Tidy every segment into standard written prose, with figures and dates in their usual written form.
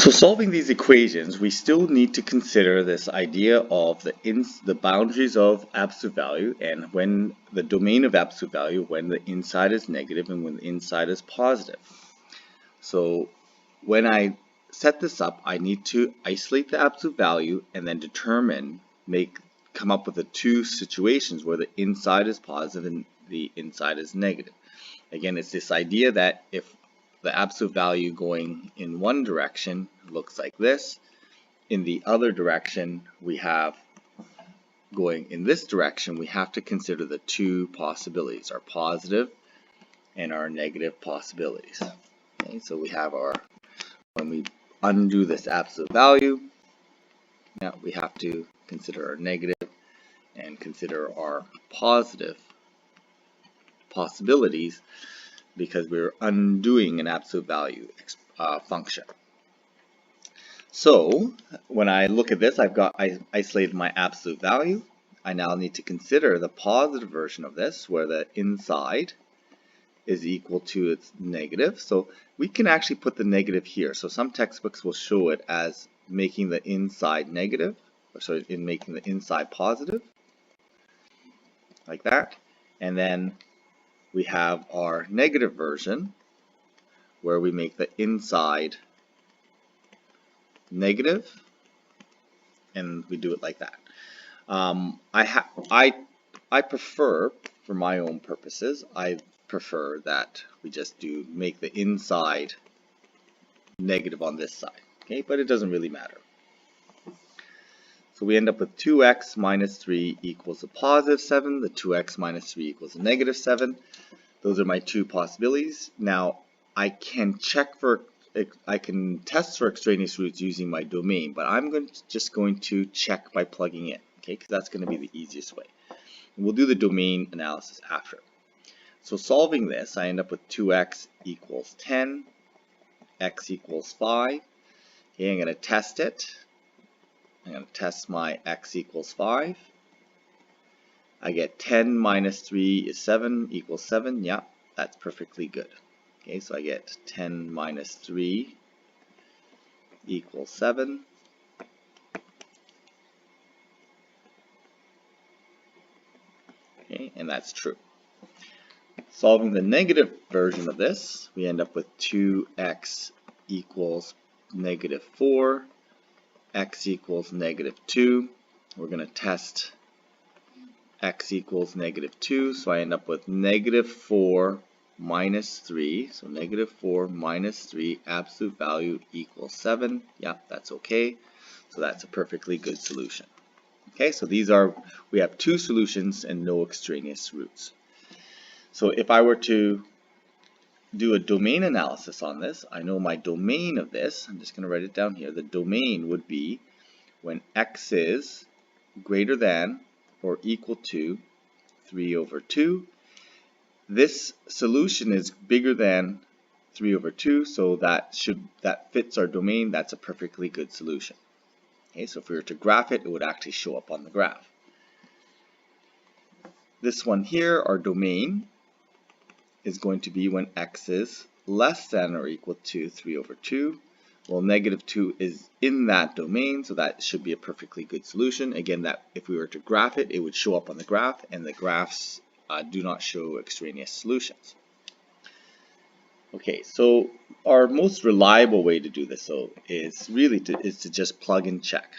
So solving these equations, we still need to consider this idea of the boundaries of absolute value and when the domain of absolute value, when the inside is negative and when the inside is positive. So when I set this up, I need to isolate the absolute value and then come up with the two situations where the inside is positive and the inside is negative. Again, it's this idea that if the absolute value going in one direction looks like this, in the other direction we have going in this direction, we have to consider the two possibilities, our positive and our negative possibilities. Okay, so we have when we undo this absolute value, now we have to consider our negative and consider our positive possibilities, because we're undoing an absolute value function. So when I look at this, I isolated my absolute value. I now need to consider the positive version of this, where the inside is equal to its negative. So we can actually put the negative here. So some textbooks will show it as making the inside negative, in making the inside positive, like that. And then we have our negative version, where we make the inside negative, and we do it like that. I prefer, for my own purposes, I prefer that we just make the inside negative on this side. Okay, but it doesn't really matter. So we end up with 2x minus 3 equals a positive 7. The 2x minus 3 equals a negative 7. Those are my two possibilities. Now I can test for extraneous roots using my domain, but I'm just going to check by plugging in, okay, because that's going to be the easiest way. And we'll do the domain analysis after. So solving this, I end up with 2x equals 10, x equals 5. Okay, I'm going to test it. I'm going to test my x equals 5. I get 10 minus 3 is 7 equals 7. Yeah, that's perfectly good. Okay, so I get 10 minus 3 equals 7. Okay, and that's true. Solving the negative version of this, we end up with 2x equals negative 4, x equals negative 2. We're going to test x equals negative 2, so I end up with negative 4 minus 3, so negative 4 minus 3, absolute value equals 7. Yeah, that's okay. So that's a perfectly good solution. Okay, so we have two solutions and no extraneous roots. So if I were to do a domain analysis on this, I know my domain of this, I'm just going to write it down here. The domain would be when x is greater than or equal to 3 over 2. This solution is bigger than 3 over 2, so that fits our domain. That's a perfectly good solution. Okay, so if we were to graph it, it would actually show up on the graph. This one here, our domain, is going to be when x is less than or equal to 3 over 2. Well, negative 2 is in that domain, so that should be a perfectly good solution. Again, that if we were to graph it, it would show up on the graph, and the graphs do not show extraneous solutions. Okay, so our most reliable way to do this, though, is to just plug and check.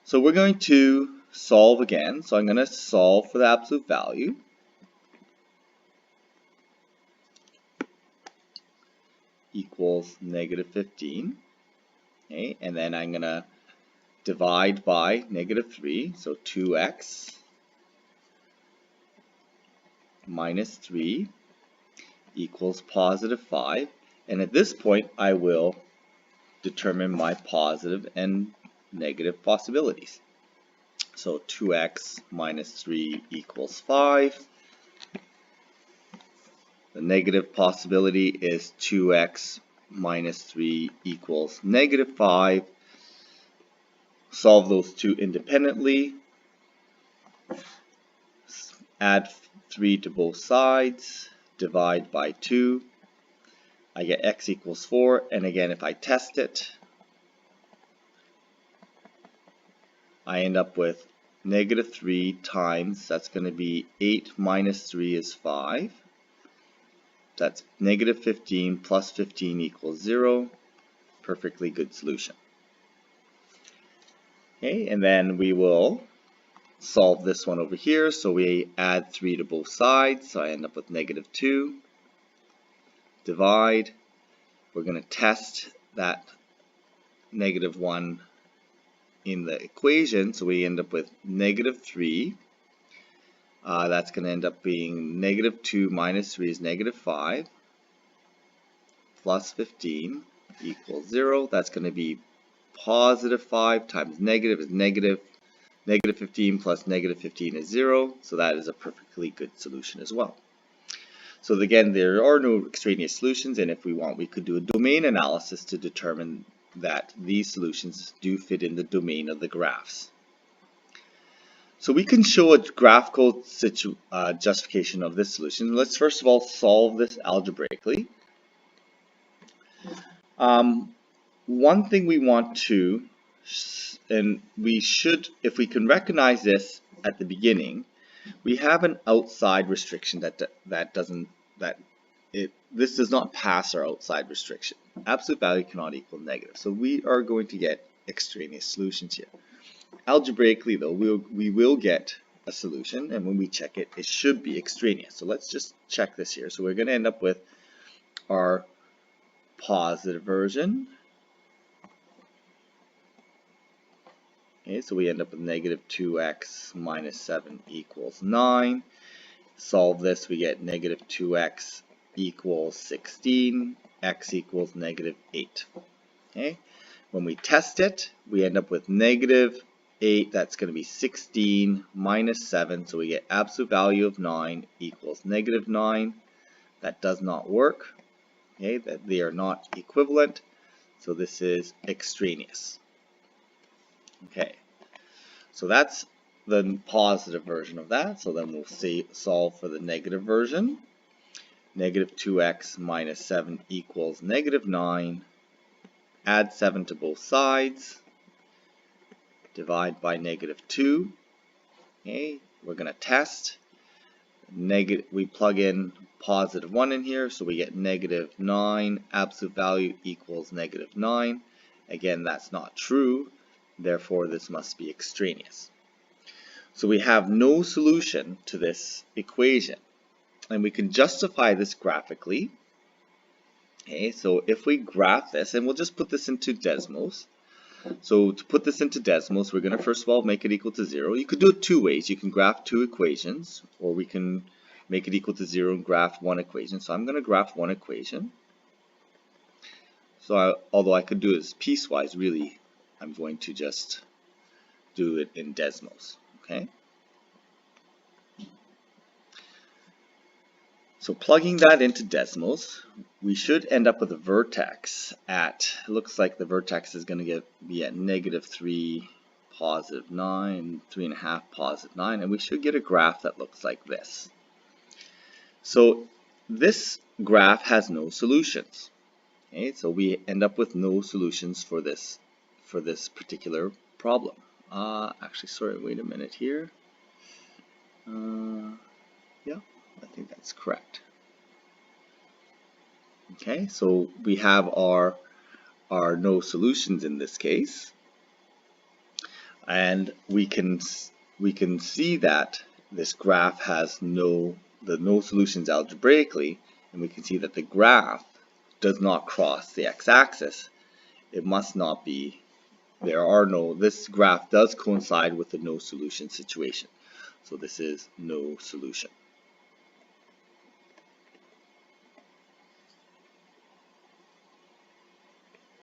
So we're going to solve again. So I'm going to solve for the absolute value. Equals negative 15. Okay, and then I'm going to divide by negative 3, so 2x minus 3 equals positive 5. And at this point, I will determine my positive and negative possibilities. So 2x minus 3 equals 5. The negative possibility is 2x minus 3 equals negative 5. Solve those two independently. Add 3 to both sides. Divide by 2. I get x equals 4, and again if I test it, I end up with negative 3 times, that's going to be 8 minus 3 is 5. That's negative 15 plus 15 equals 0. Perfectly good solution. Okay, and then we will solve this one over here. So we add 3 to both sides. So I end up with negative 2. Divide. We're going to test that negative 1 in the equation. So we end up with negative 3. That's going to end up being negative 2 minus 3 is negative 5. Plus 15 equals 0. That's going to be positive 5 times negative is negative. Negative 15 plus negative 15 is 0. So that is a perfectly good solution as well. So again, there are no extraneous solutions, and if we want, we could do a domain analysis to determine that these solutions do fit in the domain of the graphs. So we can show a graphical justification of this solution. Let's first of all solve this algebraically. One thing we want to, and we should, if we can recognize this at the beginning, we have an outside restriction this does not pass our outside restriction. Absolute value cannot equal negative. So we are going to get extraneous solutions here. Algebraically though, we will get a solution, and when we check it, it should be extraneous. So let's just check this here. So we're going to end up with our positive version. Okay, so we end up with negative 2x minus 7 equals 9. Solve this, we get negative 2x equals 16, x equals negative 8. Okay, when we test it, we end up with negative 8, that's going to be 16 minus 7, so we get absolute value of 9 equals negative 9. That does not work. Okay, that they are not equivalent, so this is extraneous. Okay, so that's the positive version of that. So then we'll solve for the negative version. Negative 2x minus 7 equals negative 9. Add 7 to both sides. Divide by negative 2. Okay, we're going to test. We plug in positive 1 in here, so we get negative 9. Absolute value equals negative 9. Again, that's not true. Therefore, this must be extraneous. So we have no solution to this equation. And we can justify this graphically. Okay, so if we graph this, and we'll just put this into Desmos. So to put this into Desmos, we're going to first of all make it equal to 0. You could do it two ways. You can graph two equations, or we can make it equal to 0 and graph one equation. So I'm going to graph one equation. So although I could do this piecewise, really, I'm going to just do it in Desmos. Okay. So plugging that into Desmos, we should end up with a vertex at, looks like the vertex is going to be at negative 3, positive 9, 3.5, positive 9, and we should get a graph that looks like this. So this graph has no solutions. Okay, so we end up with no solutions for this particular problem. Actually, sorry, wait a minute here. Yeah, I think that's correct. Okay, so we have our no solutions in this case, and we can see that this graph has no solutions algebraically, and we can see that the graph does not cross the x-axis. It must not be. This graph does coincide with the no solution situation. So this is no solution.